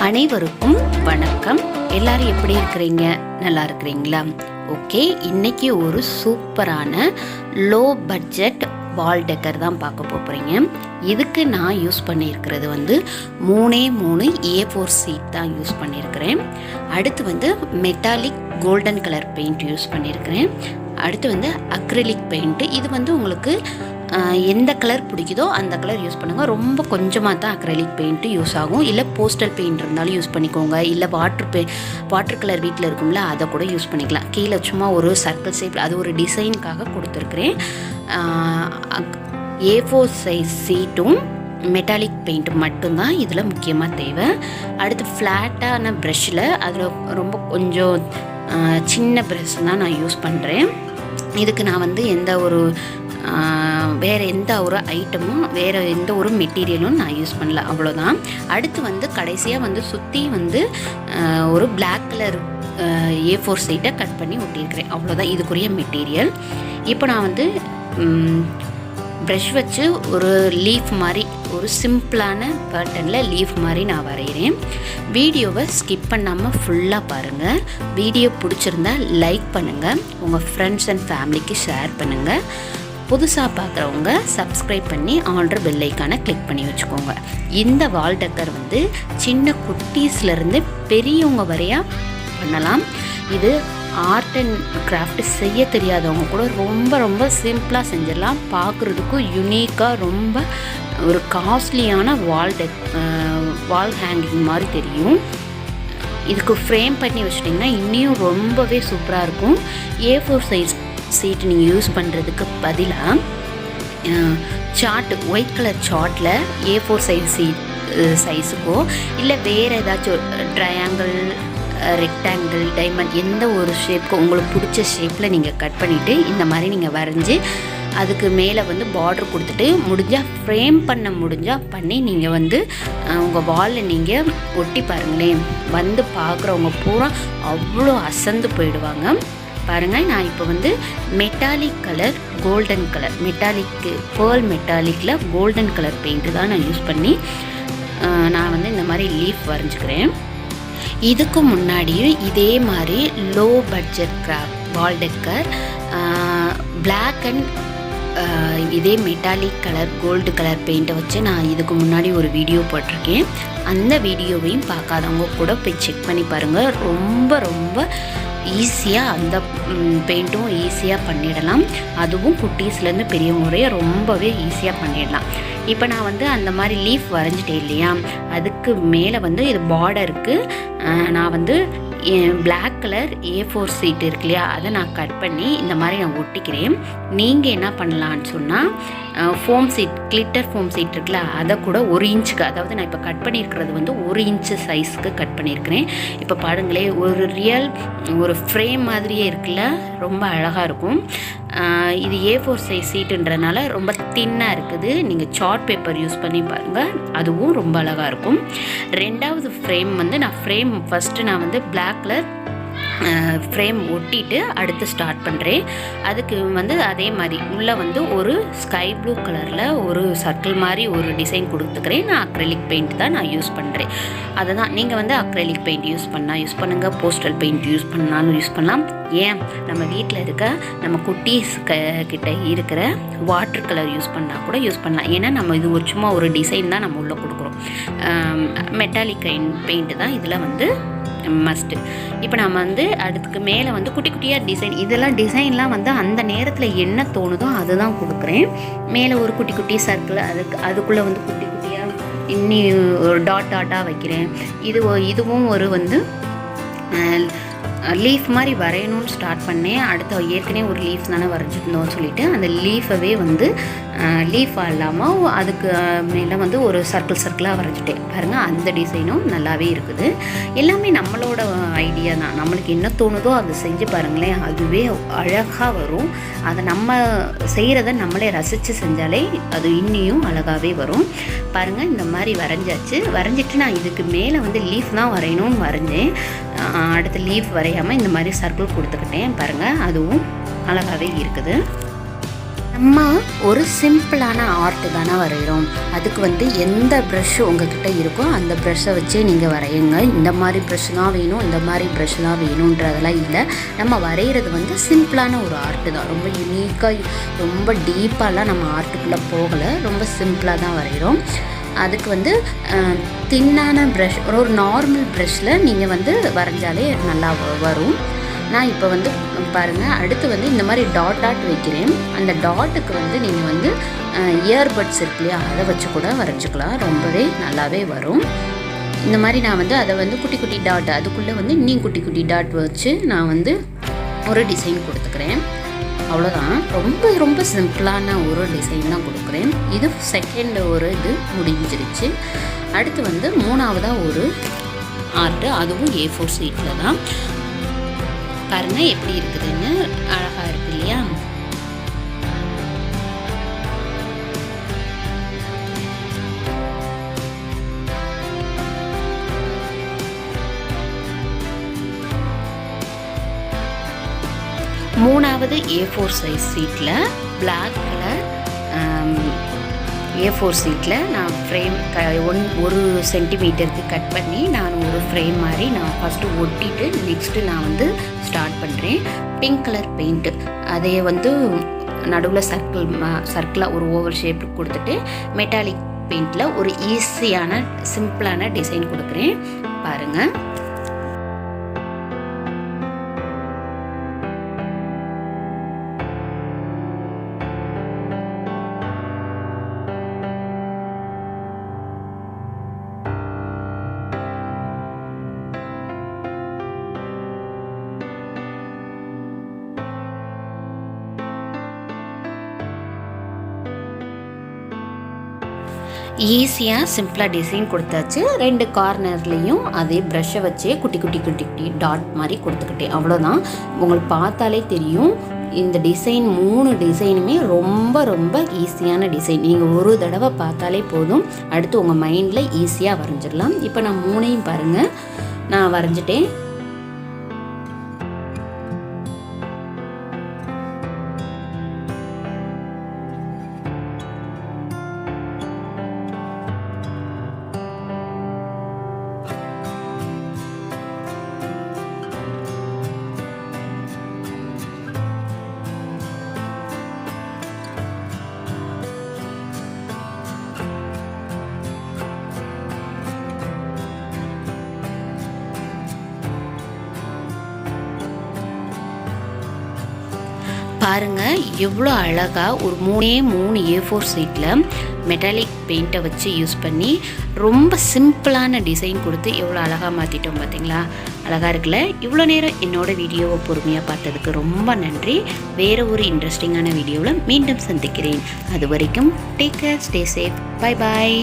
அனைவருக்கும் வணக்கம். எல்லாரும் எப்படி இருக்கிறீங்க? நல்லா இருக்கிறீங்களா? ஓகே, இன்னைக்கு ஒரு சூப்பரான லோ பட்ஜெட் வால் டெக்கர் தான் பார்க்க போகிறீங்க. இதுக்கு நான் யூஸ் பண்ணியிருக்கிறது வந்து 3 A4 சீட் தான் யூஸ் பண்ணியிருக்கிறேன். அடுத்து வந்து metallic golden colour paint use பண்ணியிருக்கிறேன். அடுத்து வந்து அக்ரிலிக் பெயிண்ட்டு. இது வந்து உங்களுக்கு எந்த கலர் பிடிக்குதோ அந்த கலர் யூஸ் பண்ணுங்கள். ரொம்ப கொஞ்சமாக தான் அக்ரிலிக் பெயிண்ட்டு யூஸ் ஆகும். இல்லை போஸ்டல் பெயிண்ட் இருந்தாலும் யூஸ் பண்ணிக்கோங்க. இல்லை வாட்டர் கலர் வீட்டில் இருக்கும்ல, அதை கூட யூஸ் பண்ணிக்கலாம். கீழே சும்மா ஒரு சர்க்கிள் ஷேப்பில் அது ஒரு டிசைனுக்காக கொடுத்துருக்குறேன். A4 சைஸ் சீட்டும் மெட்டாலிக் பெயிண்ட் மட்டும்தான் இதில் முக்கியமாக தேவை. அடுத்து ஃப்ளாட்டான ப்ரஷ்ஷில் அதில் ரொம்ப கொஞ்சம் சின்ன ப்ரஷ் தான் நான் யூஸ் பண்ணுறேன். இதுக்கு நான் வந்து வேறு எந்த ஒரு ஐட்டமும் வேறு எந்த ஒரு மெட்டீரியலும் நான் யூஸ் பண்ணல, அவ்வளோதான். அடுத்து வந்து கடைசியாக வந்து சுற்றி வந்து ஒரு பிளாக் கலர் A4 சீட்டை கட் பண்ணி ஒட்டியிருக்கிறேன், அவ்வளோதான் இதுக்குரிய மெட்டீரியல். இப்போ நான் வந்து ப்ரஷ் வச்சு ஒரு லீஃப் மாதிரி, ஒரு சிம்பிளான பேட்டர்னில் லீஃப் மாதிரி நான் வரைகிறேன். வீடியோவை ஸ்கிப் பண்ணாமல் ஃபுல்லாக பாருங்கள். வீடியோ பிடிச்சிருந்தா லைக் பண்ணுங்கள், உங்கள் ஃப்ரெண்ட்ஸ் அண்ட் ஃபேமிலிக்கு ஷேர் பண்ணுங்கள். புதுசாக பார்க்குறவங்க சப்ஸ்கிரைப் பண்ணி ஆல்ரெடி பெல் ஐக்கானை கிளிக் பண்ணி வச்சுக்கோங்க. இந்த வால் டெக்கர் வந்து சின்ன குட்டீஸ்லேருந்து பெரியவங்க வரையா பண்ணலாம். இது ஆர்ட் அண்ட் கிராஃப்ட் செய்ய தெரியாதவங்க கூட ரொம்ப சிம்பிளாக செஞ்சிடலாம். பார்க்குறதுக்கும் யூனிக்காக ரொம்ப ஒரு காஸ்ட்லியான வால் ஹேங்கிங் மாதிரி தெரியும். இதுக்கு ஃப்ரேம் பண்ணி வச்சிட்டிங்கன்னா இன்னும் ரொம்பவே சூப்பராக இருக்கும். A4 சைஸ் சீட் நீங்கள் யூஸ் பண்ணுறதுக்கு பதிலாக சார்ட், ஒயிட் கலர் சார்ட்டில் A4 சைஸுக்கோ இல்லை வேறு ஏதாச்சும் ட்ரையாங்கிள், ரெக்டாங்கிள், டைமண்ட், எந்த ஒரு ஷேப்புக்கும் உங்களுக்கு பிடிச்ச ஷேப்பில் நீங்கள் கட் பண்ணிவிட்டு இந்த மாதிரி நீங்கள் வரைஞ்சி அதுக்கு மேலே வந்து பார்டர் கொடுத்துட்டு முடிஞ்சால் ஃப்ரேம் பண்ணி நீங்கள் வந்து உங்கள் வாலில் நீங்கள் ஒட்டி பாருங்களேன். வந்து பார்க்குறவங்க பூரா அவ்வளோ அசந்து போயிடுவாங்க. பாருங்கள், நான் இப்போ வந்து metallic colour golden colour pearl மெட்டாலிக்கில் கோல்டன் கலர் பெயிண்ட்டு தான் நான் யூஸ் பண்ணி நான் வந்து இந்த மாதிரி லீஃப் வரைஞ்சிக்கிறேன். இதுக்கு முன்னாடியும் இதே மாதிரி low budget wall decor black and இதே மெட்டாலிக் கலர் கோல்டு கலர் பெயிண்ட்டை வச்சு நான் இதுக்கு முன்னாடி ஒரு வீடியோ போட்டிருக்கேன். அந்த வீடியோவையும் பார்க்காதவங்க கூட போய் செக் பண்ணி பாருங்கள். ரொம்ப ஈஸியாக அந்த பெயிண்ட்டும் ஈஸியாக பண்ணிடலாம். அதுவும் குட்டீஸ்லேருந்து பெரியவங்க வரைய ரொம்பவே ஈஸியாக பண்ணிடலாம். இப்போ நான் வந்து அந்த மாதிரி லீஃப் வரைஞ்சிட்டேன் இல்லையா, அதுக்கு மேலே வந்து இது பார்டருக்கு நான் வந்து பிளாக் கலர் A4 சீட் இருக்கு இல்லையா, அதை நான் கட் பண்ணி இந்த மாதிரி நான் ஒட்டிக்கிறேன். நீங்கள் என்ன பண்ணலான்னு சொன்னால் foam sheet, glitter foam sheet இருக்குல்ல, அதை கூட 1 இன்ச்சுக்கு, அதாவது நான் இப்போ கட் பண்ணியிருக்கிறது வந்து 1 இன்ச்சு சைஸுக்கு கட் பண்ணியிருக்கிறேன். இப்போ பாருங்களேன், ஒரு ஃப்ரேம் மாதிரியே இருக்குல்ல, ரொம்ப அழகாக இருக்கும். இது A4 சைஸ் சீட்டுன்றதுனால ரொம்ப தின்னாக இருக்குது. நீங்கள் சார்ட் பேப்பர் யூஸ் பண்ணி பாருங்கள், அதுவும் ரொம்ப அழகாக இருக்கும். ரெண்டாவது ஃப்ரேம் வந்து ஃபஸ்ட்டு நான் வந்து பிளாக் கலர் ஃப்ரேம் ஒட்டிட்டு அடுத்து ஸ்டார்ட் பண்ணுறேன். அதுக்கு வந்து அதே மாதிரி உள்ளே வந்து ஒரு ஸ்கை ப்ளூ கலரில் ஒரு சர்க்கிள் மாதிரி ஒரு டிசைன் கொடுத்துக்கிறேன். நான் அக்ரிலிக் பெயிண்ட் தான் நான் யூஸ் பண்ணுறேன். அதை தான் நீங்கள் வந்து அக்ரிலிக் பெயிண்ட் யூஸ் பண்ணுங்கள், போஸ்டல் பெயிண்ட் யூஸ் பண்ணாலும் யூஸ் பண்ணலாம். ஏன் நம்ம வீட்டில் இருக்க நம்ம குட்டீஸ் கிட்ட இருக்கிற வாட்டர் கலர் யூஸ் பண்ணால் கூட யூஸ் பண்ணலாம். ஏன்னா நம்ம இது சும்மா ஒரு டிசைன் தான் நம்ம உள்ளே கொடுக்குறோம். மெட்டாலிக் பெயிண்ட்டு தான் இதில் வந்து மஸ்ட்டு. இப்போ நம்ம வந்து அதுக்கு மேலே வந்து குட்டி குட்டியாக டிசைன்லாம் வந்து அந்த நேரத்தில் என்ன தோணுதோ அதுதான் கொடுக்குறேன். மேலே ஒரு குட்டி சர்க்கிள், அதுக்குள்ளே வந்து குட்டி குட்டியாக இன்னி ஒரு டாட்டாக வைக்கிறேன். இதுவும் ஒரு வந்து லீஃப் மாதிரி வரையணும்னு ஸ்டார்ட் பண்ணேன். அடுத்த ஏற்கனவே ஒரு லீஃப் தானே வரைஞ்சிருந்தோம்னு சொல்லிட்டு அந்த லீஃபவே வந்து லீஃபாக இல்லாமல் அதுக்கு மேலே வந்து ஒரு சர்க்கிளாக வரைஞ்சிட்டேன். பாருங்கள், அந்த டிசைனும் நல்லாவே இருக்குது. எல்லாமே நம்மளோட ஐடியா தான். நம்மளுக்கு என்ன தோணுதோ அதை செஞ்சு பாருங்களேன், அதுவே அழகாக வரும். அதை நம்ம செய்கிறத நம்மளே ரசித்து செஞ்சாலே அது இன்னியும் அழகாகவே வரும். பாருங்கள், இந்த மாதிரி வரைஞ்சிட்டு நான் இதுக்கு மேலே வந்து லீஃப் தான் வரையணும்னு வரைஞ்சேன். அடுத்து லீஃப் வரையாமல் இந்த மாதிரி சர்க்கிள் கொடுத்துக்கிட்டேன். பாருங்கள், அதுவும் அழகாகவே இருக்குது. நம்ம ஒரு சிம்பிளான ஆர்ட்டு தானே வரைகிறோம். அதுக்கு வந்து எந்த ப்ரஷ் உங்ககிட்ட இருக்கோ அந்த ப்ரஷ்ஷை வச்சே நீங்கள் வரையுங்க. இந்த மாதிரி ப்ரஷ் தான் வேணும், இந்த மாதிரி ப்ரஷ் தான் வேணுன்றதெல்லாம் இல்லை. நம்ம வரைகிறது வந்து சிம்பிளான ஒரு ஆர்ட்டு தான். ரொம்ப யூனிக்காக ரொம்ப டீப்பாலாம் நம்ம ஆர்ட்டுக்குள்ளே போகலை, ரொம்ப சிம்பிளாக தான் வரைகிறோம். அதுக்கு வந்து தின்னான ப்ரஷ், ஒரு நார்மல் ப்ரஷ்ஷில் நீங்கள் வந்து வரைஞ்சாலே நல்லா வரும். நான் இப்போ வந்து பாருங்கள், அடுத்து வந்து இந்த மாதிரி டாட் வைக்கிறேன். அந்த டாட்டுக்கு வந்து நீங்கள் வந்து இயர்பட்ஸ் இருக்கு இல்லையா, அதை வச்சு கூட வரைஞ்சிக்கலாம், ரொம்பவே நல்லாவே வரும். இந்த மாதிரி நான் வந்து அதை வந்து குட்டி குட்டி டாட், அதுக்குள்ளே வந்து இன்னும் குட்டி குட்டி டாட் வச்சு நான் வந்து ஒரு டிசைன் கொடுத்துக்கிறேன். அவ்வளோதான். ரொம்ப ரொம்ப சிம்பிளான ஒரு டிசைன் தான் கொடுக்குறேன். இது செகண்ட் ஒரு இது முடிஞ்சிருச்சு. அடுத்து வந்து மூணாவதாக ஒரு ஆர்ட்டு, அதுவும் A4 ஷீட்டில் தான். பாருங்கள் எப்படி இருக்குதுன்னு, அழகாக இருக்கு இல்லையா? மூணாவது A4 சைஸ் ஷீட்டில் பிளாக் கலர் A4 ஷீட்டில் நான் ஃப்ரேம் 1 சென்டிமீட்டருக்கு கட் பண்ணி நான் ஒரு ஃப்ரேம் மாதிரி நான் ஃபஸ்ட்டு ஒட்டிட்டு நெக்ஸ்ட்டு நான் வந்து ஸ்டார்ட் பண்ணுறேன். பிங்க் கலர் பெயிண்ட்டு அதை வந்து நடுவில் சர்க்கிளாக ஒரு ஓவல் ஷேப் கொடுத்துட்டு மெட்டாலிக் பெயிண்டில் ஒரு ஈஸியான சிம்பிளான டிசைன் கொடுக்குறேன். பாருங்கள். ஈஸியாக சிம்பிளாக டிசைன் கொடுத்தாச்சு. 2 கார்னர்லேயும் அதே ப்ரஷ்ஷை வச்சே குட்டி குட்டி குட்டி குட்டி டாட் மாதிரி கொடுத்துக்கிட்டேன். அவ்வளோதான். உங்களுக்கு பார்த்தாலே தெரியும், இந்த டிசைன் 3 டிசைனுமே ரொம்ப ரொம்ப ஈஸியான டிசைன். நீங்கள் ஒரு தடவை பார்த்தாலே போதும், அடுத்து உங்கள் மைண்டில் ஈஸியாக வரைஞ்சிடலாம். இப்போ நான் 3ஐயும் பாருங்கள், நான் வரைஞ்சிட்டேன். பாருங்கள் எவ்வளோ அழகாக ஒரு 3 A4 ஷீட்டில் மெட்டாலிக் பெயிண்ட்டை வச்சு யூஸ் பண்ணி ரொம்ப சிம்பிளான டிசைன் கொடுத்து எவ்வளோ அழகாக மாற்றிட்டோம் பார்த்தீங்களா? அழகாக இருக்குல்ல? இவ்வளோ நேரம் என்னோடய வீடியோவை பொறுமையாக பார்த்ததுக்கு ரொம்ப நன்றி. வேறு ஒரு இன்ட்ரெஸ்டிங்கான வீடியோவில் மீண்டும் சந்திக்கிறேன். அது வரைக்கும் take care, stay safe, bye bye.